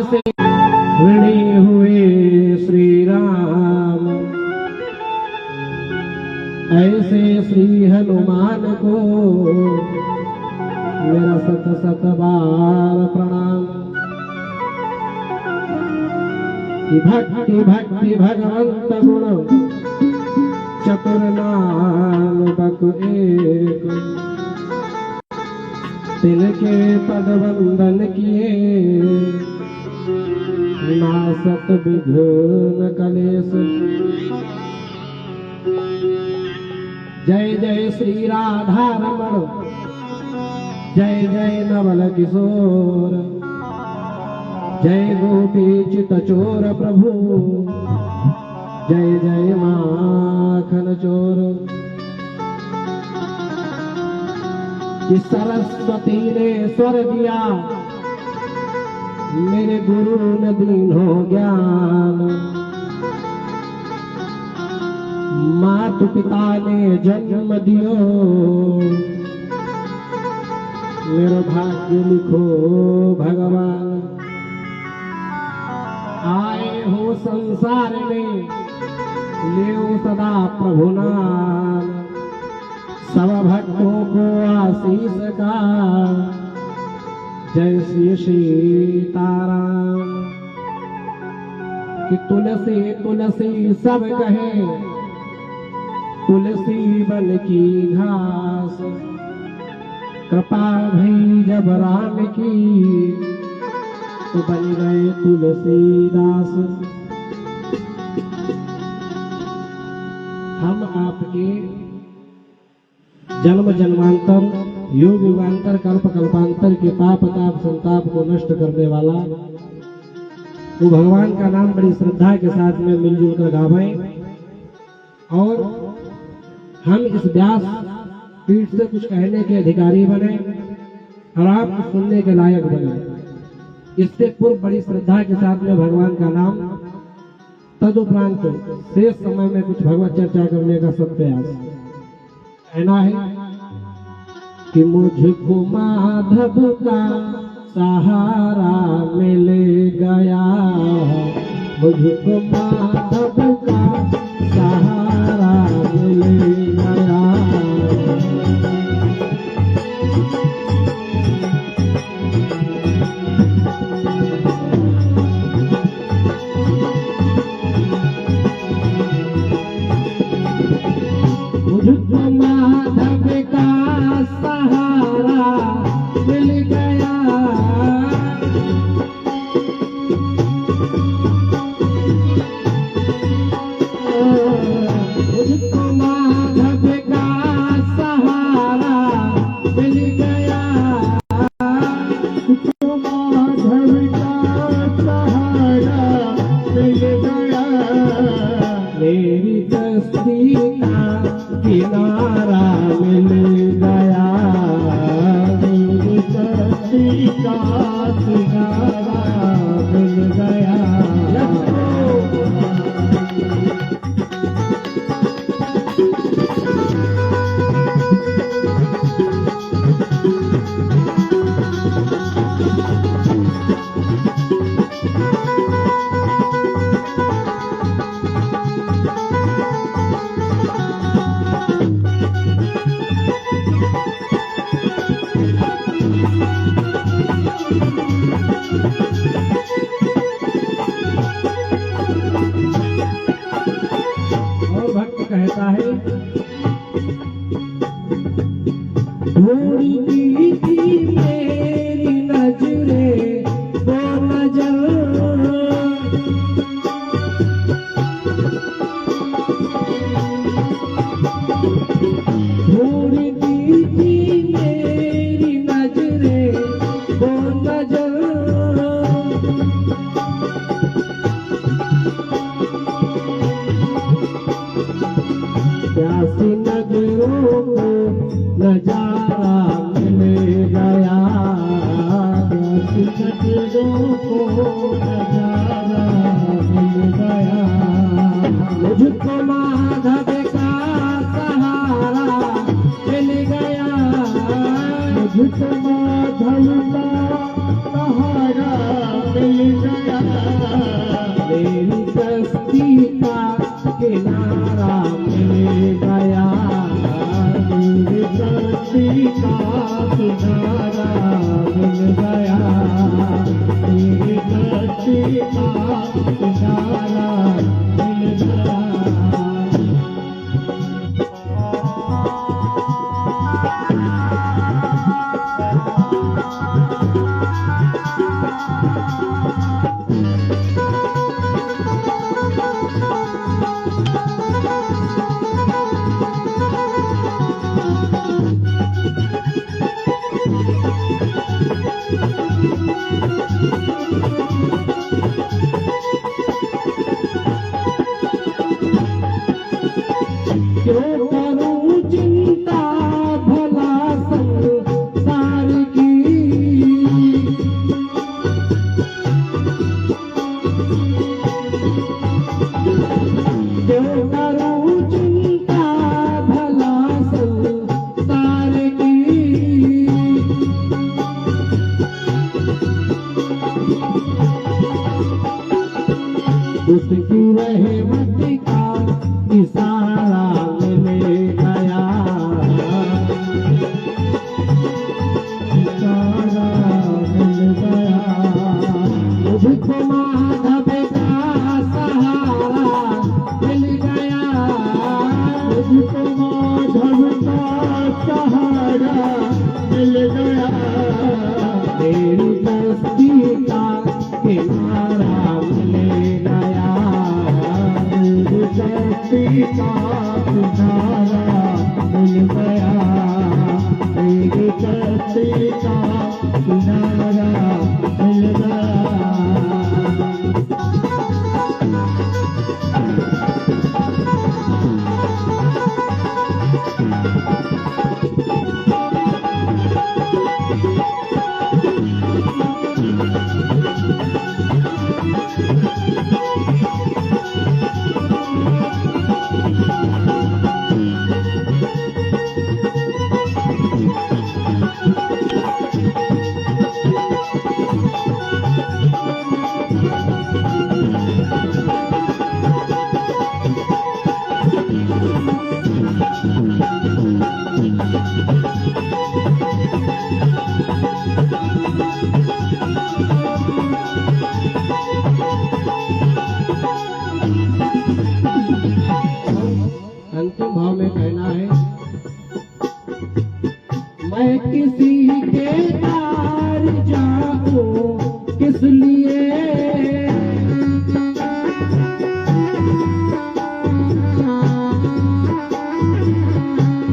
से ऋणी हुए श्री राम, ऐसे श्री हनुमान को मेरा सत सत बार प्रणाम। कि भक्ति भक्ति भगवंत गुण चतुर नाम बक एक, तिनके पद वंदन किए नासत विघ्न कलेश। जय जय श्री राधा रमण, जय जय नवल किशोर, जय गोपी चित चोर प्रभु, जय जय माखन चोर। कि सरस्वती ने स्वर दिया, मेरे गुरु ने दीनो ज्ञान। माता पिता ने जन्म दियो, मेरा भाग्य लिखो भगवान। आए हो संसार में लेओ सदा प्रभु नाम, सब भक्तों को आशीष का जय श्री सीताराम। कि तुलसी तुलसी सब कहे, तुलसी बन की घास। कृपा भई जब राम की, तो बन गए तुलसीदास। हम आपके जन्म जन्मांतर युग युगांतर कल्प कल्पांतर के पाप ताप संताप को नष्ट करने वाला वो भगवान का नाम बड़ी श्रद्धा के साथ में मिलजुल कर गावें, और हम इस व्यास पीठ से कुछ कहने के अधिकारी बने और आप सुनने के लायक बने। इससे पूर्व बड़ी श्रद्धा के साथ में भगवान का नाम, तदुपरांत शेष समय में कुछ भगवत चर्चा करने का सत्प्रयास कहना है। कि मुझको माधव का सहारा मिल गया, मुझको माधव का सहारा मिल गया। मुझको माधव का सहारा मिल गया, मुझको माधव का सहारा मिल गया, मुझको माधव का सहारा मिल गया। मेरी कश्ती का किनारा मिल गया, मेरी कश्ती का किनारा मिल गया। कहता है थोड़ी की थी मेरी नजरें, वो नजर थोड़ी की थी मेरी नजरें, वो नजर प्यासी नजरों को नजारा मिल गया, प्यासी नजरों को नजारा मिल गया। मुझको माधव का सहारा मिल गया, मुझको माधव का सहारा मिल गया। उसकी रहमत का इशारा मिल गया, इशारा मिल गया। मुझको माधव का सहारा मिल गया, मुझको माधव का सहारा मिल गया। मेरी बस्ती का किनारा मिल गया, मेरी बस्ती का किनारा मिल गया, मेरी बस्ती का किनारा मिल गया। अंतिम भाव में कहना है, मैं किसी के तार जाऊं किस लिए,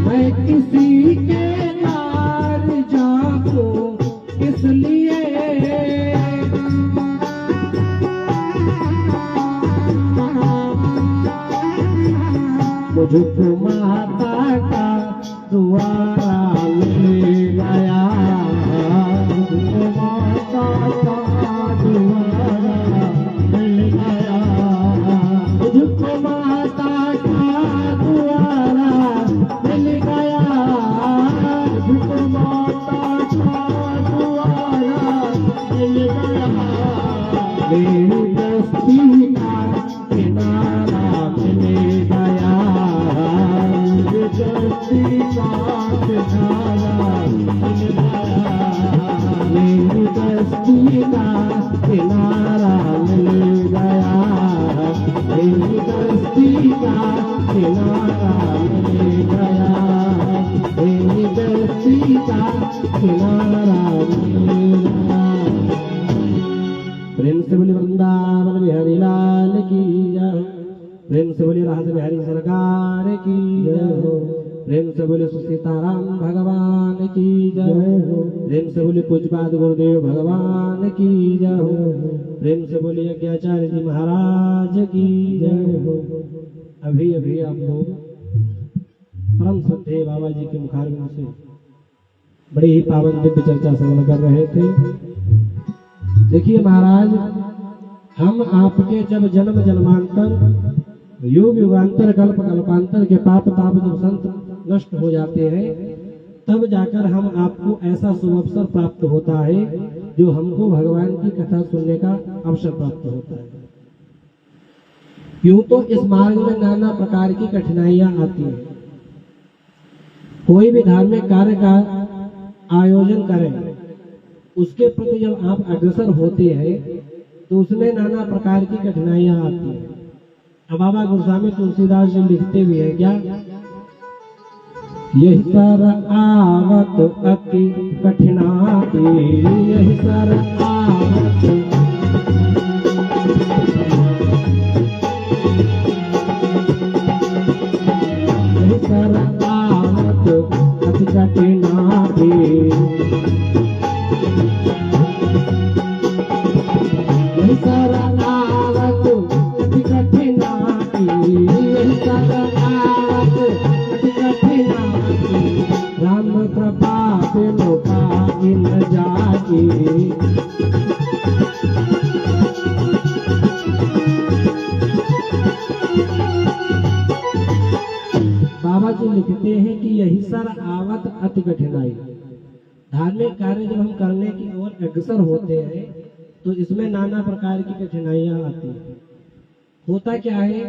मैं किसी के तार जाऊं किस लिए। मुझको माता का दुआरा मिल गया, मुझको माता का दुआरा मिल गया, मुझको माता का दुआरा मिल गया, मुझको माता का दुआरा मिल गया। मेरी बस्ती का किनारा मिल गया, बस्ती का किनारा मिल गया, मेरी बस्ती का किनारा मिल गया, मेरी बस्ती का किनारा मिल गया, मेरी बस्ती का किनारा मिल गया। प्रेम से बोले वृंदावन बिहारी लाल की जय, प्रेम से बोले राज बिहारी सरकार की जय हो, प्रेम से बोले सीताराम भगवान की जय हो, प्रेम से बोले पूज्यपाद गुरुदेव भगवान की जय हो, प्रेम से बोले यज्ञाचार्य जी महाराज की जय हो। अभी अभी आप लोग परम श्रद्धेय बाबा जी के मुखारविंद से बड़ी ही पावन दिव्य चर्चा श्रवण कर रहे थे। देखिए महाराज, हम आपके जब जन्म जन्मांतर युग युगांतर कल्प कल्पांतर के पाप ताप जब संत नष्ट हो जाते हैं, तब जाकर हम आपको ऐसा शुभ अवसर प्राप्त होता है जो हमको भगवान की कथा सुनने का अवसर प्राप्त होता है। यूं तो इस मार्ग में नाना प्रकार की कठिनाइयां आती हैं। कोई भी धार्मिक कार्य का आयोजन करें, उसके प्रति जब आप अग्रसर होते हैं तो उसमें नाना प्रकार की कठिनाइयां आती हैं। अब बाबा गोस्वामी तुलसीदास जी लिखते भी है क्या, यही सर आवत अति कठिनाई, यही सर आवत यही सर आवत अति कठिनाई, यही सर आवत अति कठिनाई, यही सर आवत अति कठिनाई, राम कृपा बिनु पाई न जाई। बाबा जी लिखते हैं कि यही सर आवत अति कठिनाई। धार्मिक कार्य जब हम करने की ओर अग्रसर होते हैं तो इसमें नाना प्रकार की कठिनाइयां आती हैं। होता क्या है,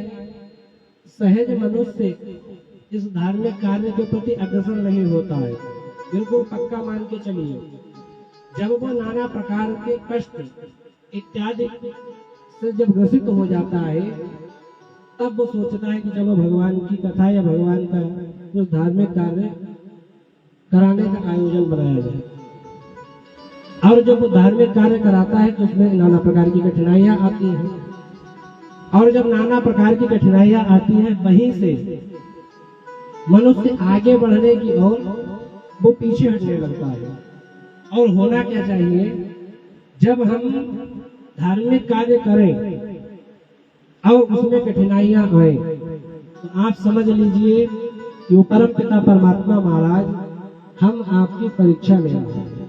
सहज मनुष्य इस धार्मिक कार्य के प्रति अग्रसर नहीं होता है। बिल्कुल पक्का मान के चलिए, जब वो नाना प्रकार के कष्ट इत्यादि से जब ग्रसित हो जाता है, तब वो सोचता है कि चलो भगवान की कथा या भगवान का कुछ धार्मिक कार्य कराने का आयोजन बनाया जाए। और जब वो धार्मिक कार्य कराता है तो उसमें नाना प्रकार की कठिनाइयां आती हैं, और जब नाना प्रकार की कठिनाइयां आती हैं, वहीं से मनुष्य आगे बढ़ने की ओर वो पीछे हटने लगता है। और होना क्या चाहिए, जब हम धार्मिक कार्य करें और उसमें कठिनाइयां आए, तो आप समझ लीजिए कि वो परम पिता परमात्मा महाराज हम आपकी परीक्षा ले रहे हैं।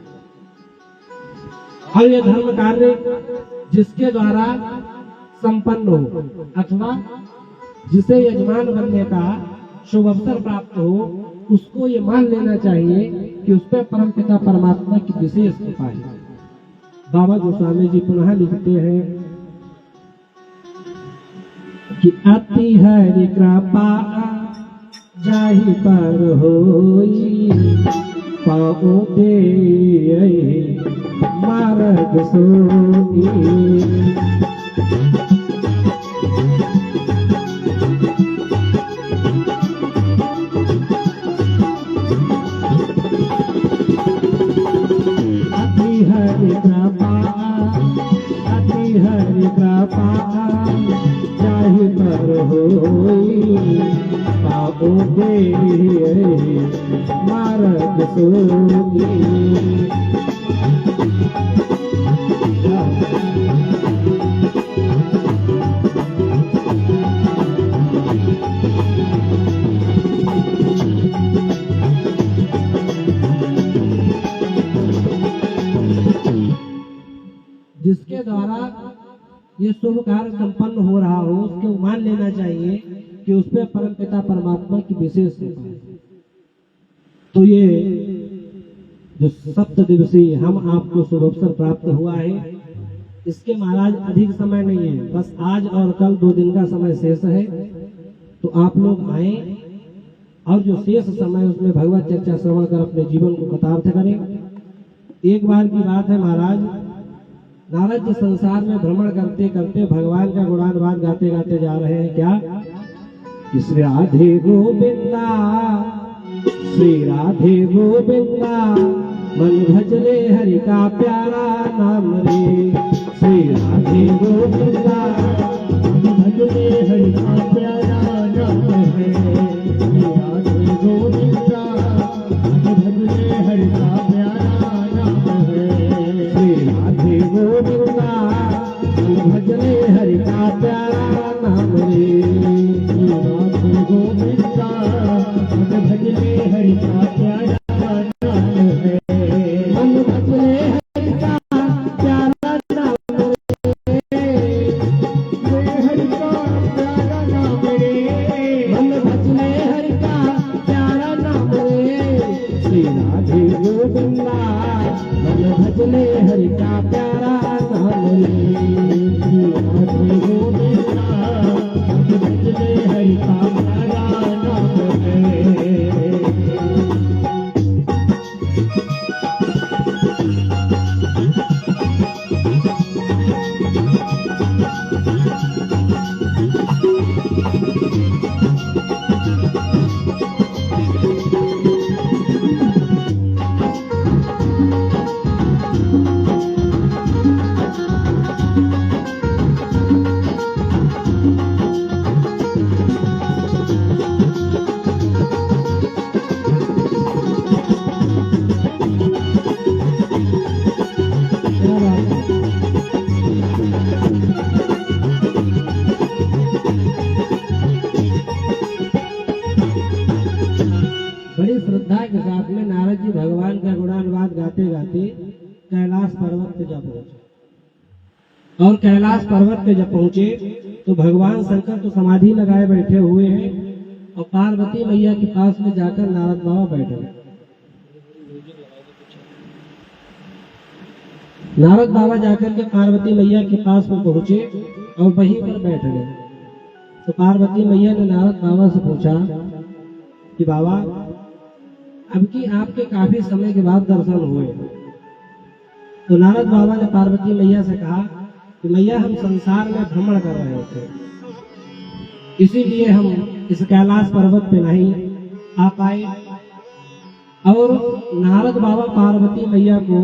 और ये धर्म कार्य जिसके द्वारा संपन्न हो अथवा जिसे यजमान बनने का शुभ अवसर प्राप्त हो, उसको ये मान लेना चाहिए कि उस पर परम पिता परमात्मा की विशेष कृपा है। बाबा गोस्वामी जी पुनः लिखते हैं कि अति हरि कृपा जाहि पर होई, पाओ दे मार्ग सोई। हरि कृपा जाहि पर होई, पाओ दे मार्ग सोई। जिसके द्वारा ये शुभ कार्य संपन्न हो रहा हो, उसको मान लेना चाहिए कि उस पर परम पिता परमात्मा की विशेष कृपा है। तो ये जो सप्त दिवसीय हम आपको शुभ अवसर प्राप्त हुआ है, इसके महाराज अधिक समय नहीं है, बस आज और कल 2 दिन का समय शेष है। तो आप लोग आए और जो शेष समय उसमें भगवत चर्चा श्रवण कर अपने जीवन को कृतार्थ करें। एक बार की बात है, महाराज नारद जी संसार में भ्रमण करते करते भगवान का गुणानुवाद गाते गाते जा रहे हैं। क्या कि श्री राधे गोविंदा, श्री राधे गोविंदा, मन भजले हरि का प्यारा नाम रे। श्री राधे गोविंदा, मन भजले हरि का प्यारा नाम है। श्री राधे गोविंदा, मन भजले हरि का प्यारा नाम है। श्री राधे गोविंदा, मन भजले हरि का प्यारा नाम रे। श्री राधे गोविंदा, मन भजले हरि का प्यारा हरि का प्यारा नाम रे। राधे गोविंदा, भजले हरि का प्यारा नाम रे। बड़ी श्रद्धा के साथ में नारद जी भगवान का गुणानुवाद गाते गाते कैलाश पर्वत पे जा पहुंचे। और कैलाश पर्वत पे जब पहुंचे तो भगवान शंकर तो समाधि लगाए बैठे हुए हैं, और पार्वती मैया के पास में जाकर नारद बाबा बैठे। नारद बाबा जाकर के पार्वती मैया के पास में पहुंचे और वहीं पर बैठ गए। तो पार्वती मैया ने नारद बाबा से पूछा कि बाबा, अब की आपके काफी समय के बाद दर्शन हुए। तो नारद बाबा ने पार्वती मैया से कहा कि मैया, हम संसार में भ्रमण कर रहे थे, इसीलिए हम इस कैलाश पर्वत पे नहीं आ पाए। और नारद बाबा पार्वती मैया को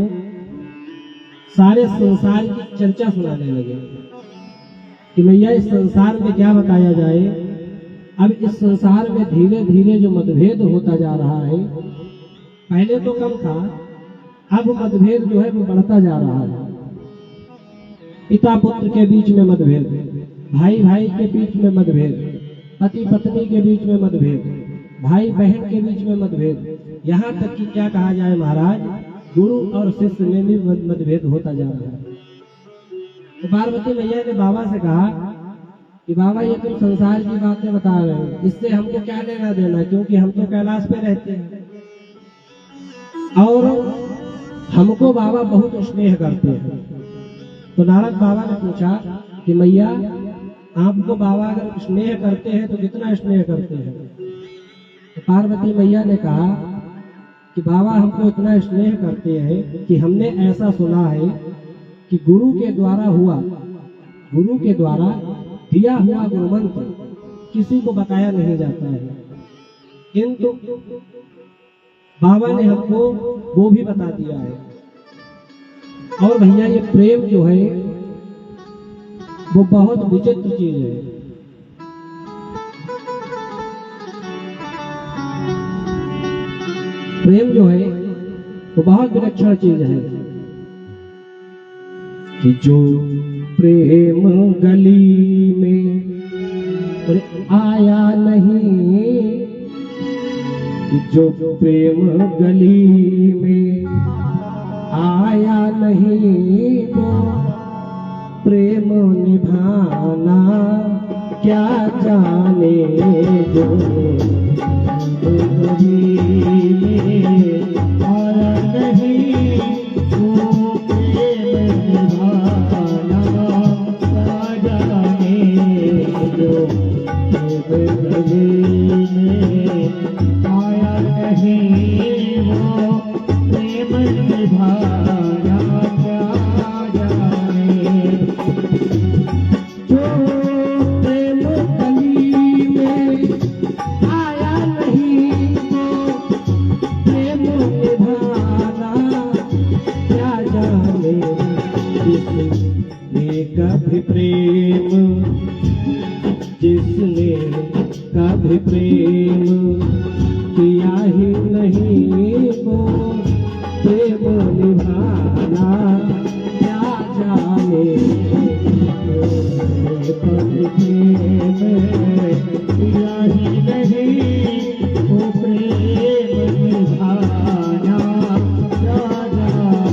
सारे संसार की चर्चा सुनाने लगे कि मैया, इस संसार में क्या बताया जाए। अब इस संसार में धीरे धीरे जो मतभेद होता जा रहा है, पहले तो कम था, अब मतभेद जो है वो बढ़ता जा रहा है। पिता पुत्र के बीच में मतभेद, भाई भाई के बीच में मतभेद, पति पत्नी के बीच में मतभेद, भाई बहन के बीच में मतभेद, यहाँ तक कि क्या कहा जाए महाराज, गुरु और शिष्य में भी मतभेद होता जा रहा है। तो पार्वती मैया ने बाबा से कहा कि बाबा, ये तुम संसार की बातें बता रहे हो, इससे हमको क्या लेना देना, क्योंकि हम तो कैलाश पे रहते हैं और हमको बाबा बहुत स्नेह करते हैं। तो नारद बाबा ने पूछा कि मैया, आपको बाबा अगर स्नेह करते हैं तो कितना स्नेह करते हैं। तो पार्वती मैया ने कहा कि बाबा, हमको इतना स्नेह करते हैं कि हमने ऐसा सुना है कि गुरु के द्वारा दिया हुआ गुरुमंत्र किसी को बताया नहीं जाता है, किंतु बाबा ने हमको वो भी बता दिया है। और भैया, ये प्रेम जो है वो बहुत विचित्र चीज है। प्रेम जो है वो बहुत विलक्षण चीज है कि जो प्रेम गली में आया नहीं, कि जो प्रेम गली में आया नहीं, तो प्रेम निभाना क्या जाने। जो गली में आया नहीं, तो प्रेम निभाना क्या जाने। जो प्रेम गली में आया नहीं, वो प्रेम निभाना क्या जाने। जो प्रेम गली में आया नहीं, तो प्रेम निभाना क्या जाने। जिसने कभी प्रेम किया ही नहीं, वो प्रेम निभाना क्या जाने। कभी प्रेम किया ही नहीं, वो प्रेम निभाना क्या जाने।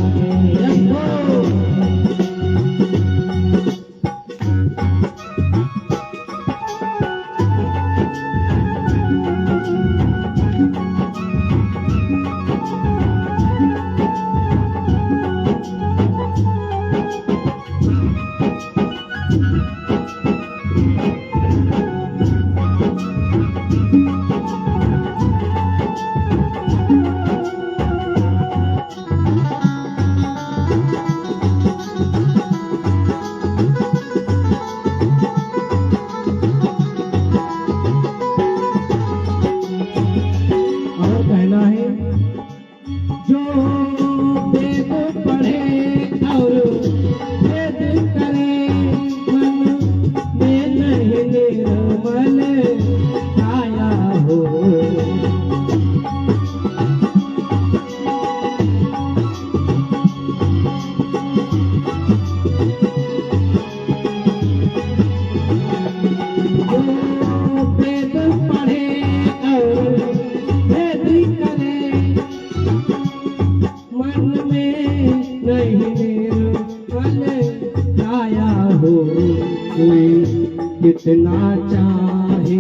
कितना चाहे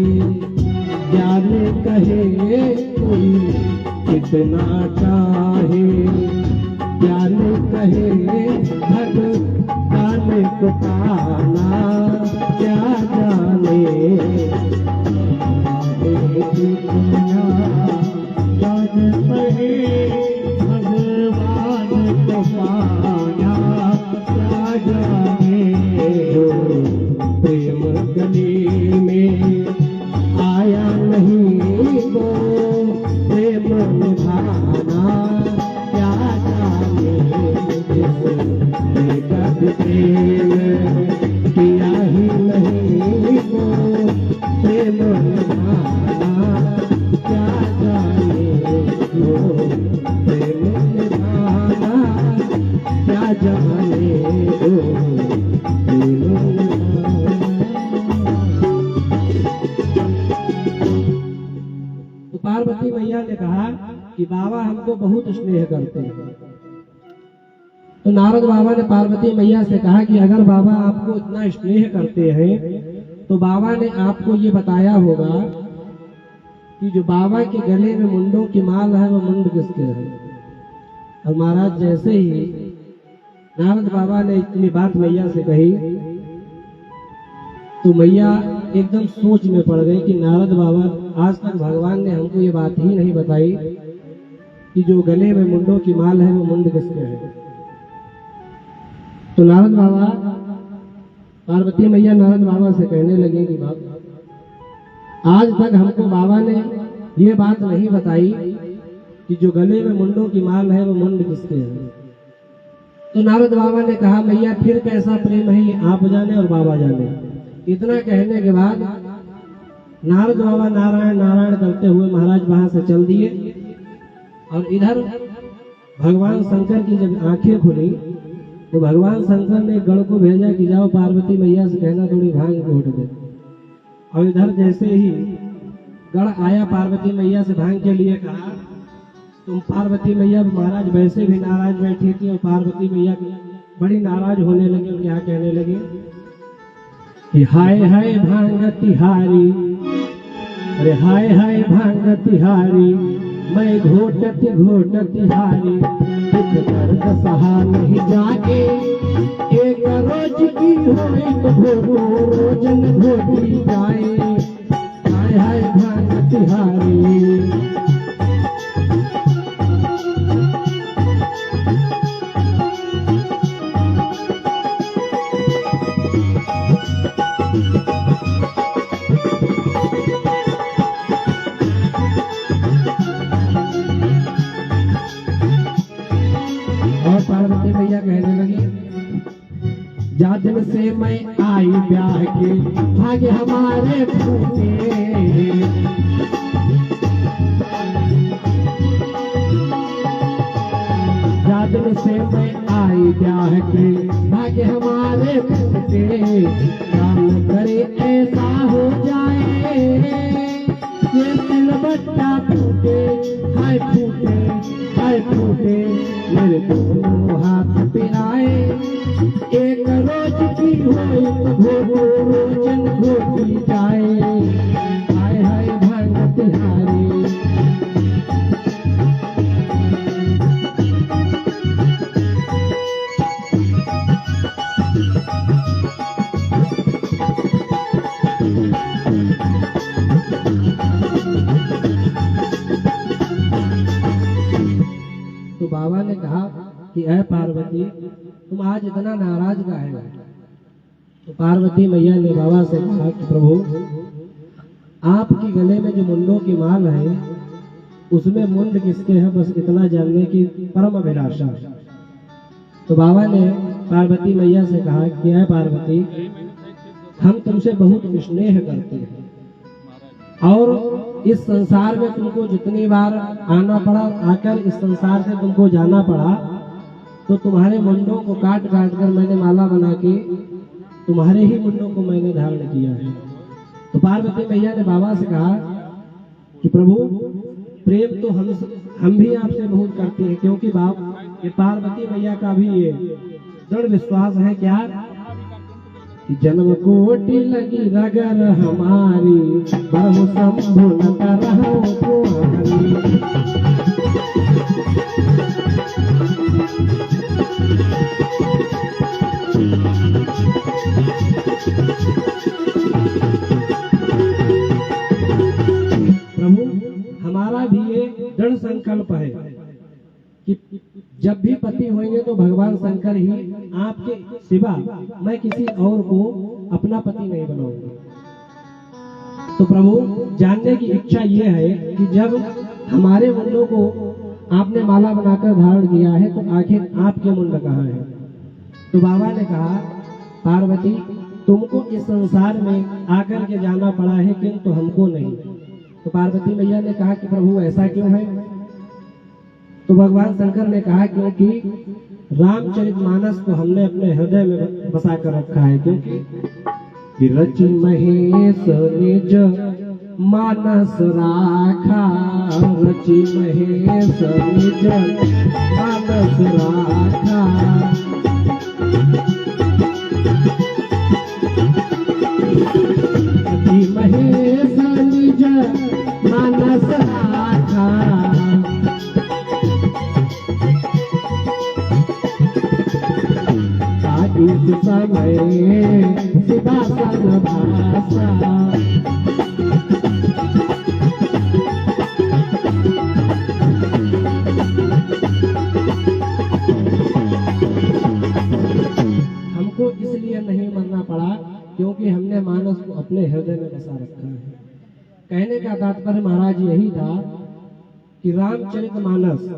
ज्ञान कहे कोई, कितना चाहे ज्ञान कहे भगवान को पाना क्या जाने ज्ञान कहे भगवान को पाना क्या जाने जो प्रेम गली में आया नहीं तो प्रेम निभाना क्या जाने प्रेम किया ही नहीं तो प्रेम निभाना क्या जाने जो प्रेम निभाना क्या जाने जो प्रेम तो पार्वती मैया ने कहा कि बाबा हमको बहुत स्नेह करते हैं। तो नारद बाबा ने पार्वती मैया से कहा कि अगर बाबा आपको इतना स्नेह करते हैं तो बाबा ने आपको ये बताया होगा कि जो बाबा के गले में मुंडों की माल है वो मुंड किसके है। और महाराज जैसे ही नारद बाबा ने इतनी बात मैया से कही तो मैया एकदम सोच में पड़ गई कि नारद बाबा आज तक भगवान ने हमको ये बात ही नहीं बताई कि जो गले में मुंडों की माल है वो मुंड किसके है। तो नारद बाबा पार्वती मैया नारद बाबा से कहने लगे कि बाबा आज तक हमको बाबा ने ये बात नहीं बताई कि जो गले में मुंडों की माल है वो मुंड किसके है। तो नारद बाबा ने कहा मैया फिर कैसा प्रेम है आप जाने और बाबा जाने। इतना कहने के बाद नारद बाबा नारायण नारायण करते हुए महाराज वहां से चल दिए। और इधर भगवान शंकर की जब आंखें खुली तो भगवान शंकर ने गण को भेजा कि जाओ पार्वती मैया से कहना थोड़ी भांग घोट दे। और इधर जैसे ही गण आया पार्वती मैया से भांग के लिए कहा तुम पार्वती मैया महाराज वैसे भी नाराज बैठी थी और पार्वती मैया बड़ी नाराज होने लगी और क्या कहने लगे कि हाय हाय भांग तिहारी, अरे हाय हाय भांग तिहारी मैं घोटत घोटत हारी दुख दर्द सहा नहीं जाके एक रोज की होई तो रोजन घोटी जाए हाय हाय भांग तिहारी। पार्वती मैया कहने लगी जा दिन से मैं आई ब्याह के भाग्य हमारे फूटे जा दिन से मैं आई ब्याह के भाग्य हमारे फूटे काम करे ऐसा हो जाए ये दिल बट्टा फूटे हाय फूटे हाय फूटे मेरे दोनों हाथ पे आए एक रोज की होई तो रोजन घोटी जाए हाय हाय भांग तिहारी। तो बाबा ने कहा कि ऐ पार्वती तुम आज इतना नाराज का है। तो पार्वती मैया ने बाबा से कहा कि प्रभु आपके गले में जो मुंडों की माल है उसमें मुंड किसके हैं बस इतना जानने की परम अभिलाषा। तो बाबा ने पार्वती मैया से कहा कि ऐ पार्वती हम तुमसे बहुत स्नेह करते हैं और इस संसार में तुमको जितनी बार आना पड़ा आकर इस संसार से तुमको जाना पड़ा तो तुम्हारे मुंडों को काट काट कर मैंने माला बना के तुम्हारे ही मुंडों को मैंने धारण किया है। तो पार्वती मैया ने बाबा से कहा कि प्रभु प्रेम तो हम भी आपसे बहुत करते हैं क्योंकि बाप ये पार्वती मैया का भी ये दृढ़ विश्वास है क्या कि जन्म कोटि लगी रगर हमारी बहु शंभु न करहु तुम्हारी। प्रभु हमारा भी ये दृढ़ संकल्प है कि जब भी पति होंगे तो भगवान शंकर ही, आपके सिवा मैं किसी और को अपना पति नहीं बनाऊंगा। तो प्रभु जानने की इच्छा ये है कि जब हमारे मुंडों को आपने माला बनाकर धारण किया है तो आखिर आपके मुंड कहाँ है? तो बाबा ने कहा, पार्वती तुमको इस संसार में आकर के जाना पड़ा है किंतु हमको नहीं। तो पार्वती मैया ने कहा कि प्रभु ऐसा क्यों है? तो भगवान शंकर ने कहा क्योंकि रामचरितमानस को हमने अपने हृदय में बसा कर रखा है। क्योंकि रचि महेश निज मानस राखा, रचि महेश निज मानस राखा। रचि महेश निज मानस राखा, इस समय सिंहासन भाषा। हमको इसलिए नहीं मरना पड़ा क्योंकि हमने मानस को अपने हृदय में बसा रखा है। कहने का तात्पर्य महाराज यही था कि रामचरितमानस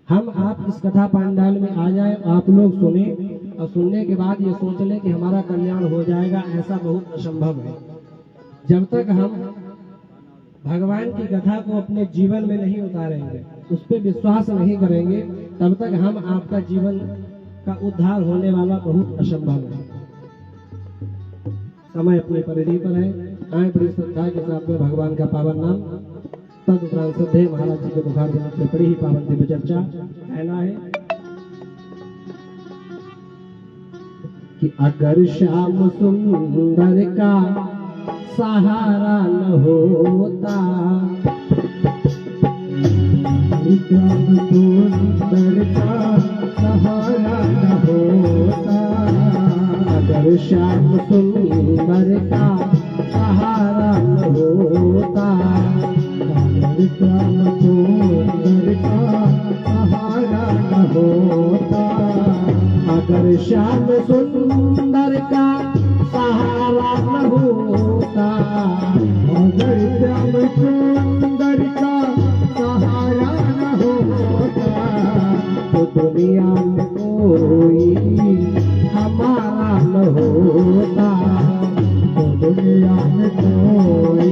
हम आप इस कथा पांडाल में आ जाए, आप लोग सुने और सुनने के बाद ये सोच लें कि हमारा कल्याण हो जाएगा, ऐसा बहुत असंभव है। जब तक हम भगवान की कथा को अपने जीवन में नहीं उतारेंगे, उस पर विश्वास नहीं करेंगे, तब तक हम आपका जीवन का उद्धार होने वाला बहुत असंभव है। समय अपनी परिधि पर है। आए बड़ी श्रद्धा के साथ में भगवान का पावन नाम, तदुपरांत श्रद्धेय महाराज जी के मुखार बिंद से बड़ी ही पावन दिव्य चर्चा कहना है कि अगर श्याम सुंदर का सहारा न होता, श्याम सुंदर का सहारा न होता, अगर श्याम सुंदर का सहारा न होता, श्याम सुंदर का सहारा न होता, अगर श्याम सुंदर का सहारा न होता, अगर श्याम सुंदर का सहारा न होता, तो दुनिया में कोई हमारा न होता, तो दुनिया में कोई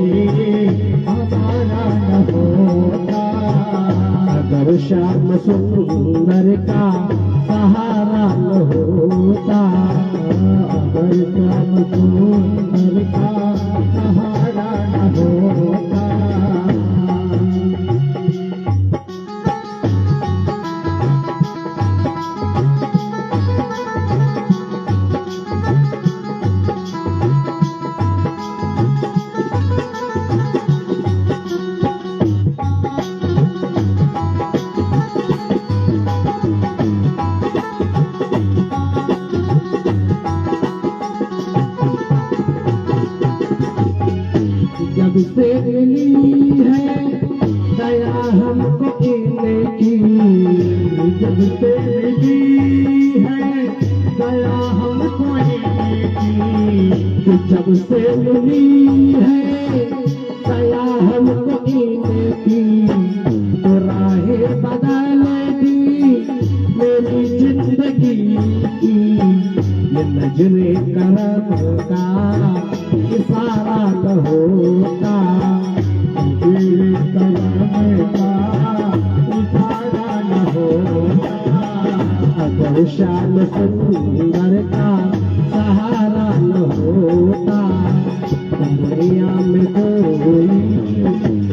हमारा न होता, अगर श्याम सुंदर का सहारा न होता, अगर श्याम सुंदर का सहारा न होता। जब से मिली है दया हमको इनकी, जब से मिली है दया हमको इनकी, जब से मिली है दया हमको इनकी, तो राहें बदल दी मेरी जिंदगी की, ये नजरे करम का इशारा न होता, ये करम का इशारा न होता, अगर श्याम सुंदर का सहारा न होता, दुनिया में कोई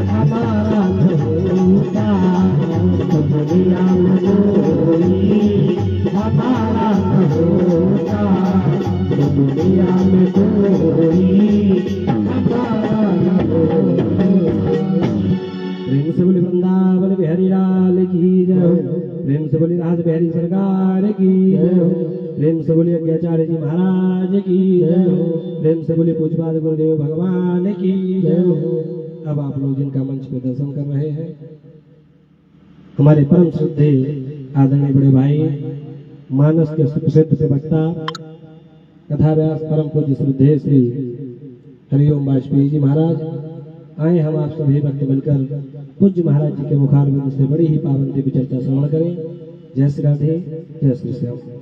हमारा न होता, दुनिया में कोई हमारा न होता, दुनिया में कोई हमारा न होता। प्रेम से बोले वृंदावन बिहारी लाल की जय, प्रेम से बोले राज बिहारी से बोलिए आचार्य जी महाराज की जय हो। प्रेम से बोलिए पूज्यपाद गुरुदेव भगवान की जय हो। अब आप लोग जिनका मंच पे दर्शन कर रहे हैं, हमारे परम श्रद्धे आदरणीय बड़े भाई मानस के सुप्रसिद्ध प्रवक्ता कथा व्यास परम पूज्य श्रद्धेय श्री हरिओम वाजपेयी जी महाराज आए। हम आप सभी भक्त मिलकर पूज्य महाराज जी के मुखारबिंद से बड़ी ही पावन दिव्य चर्चा श्रवण करें। जय श्री राधे, जय श्री श्याम।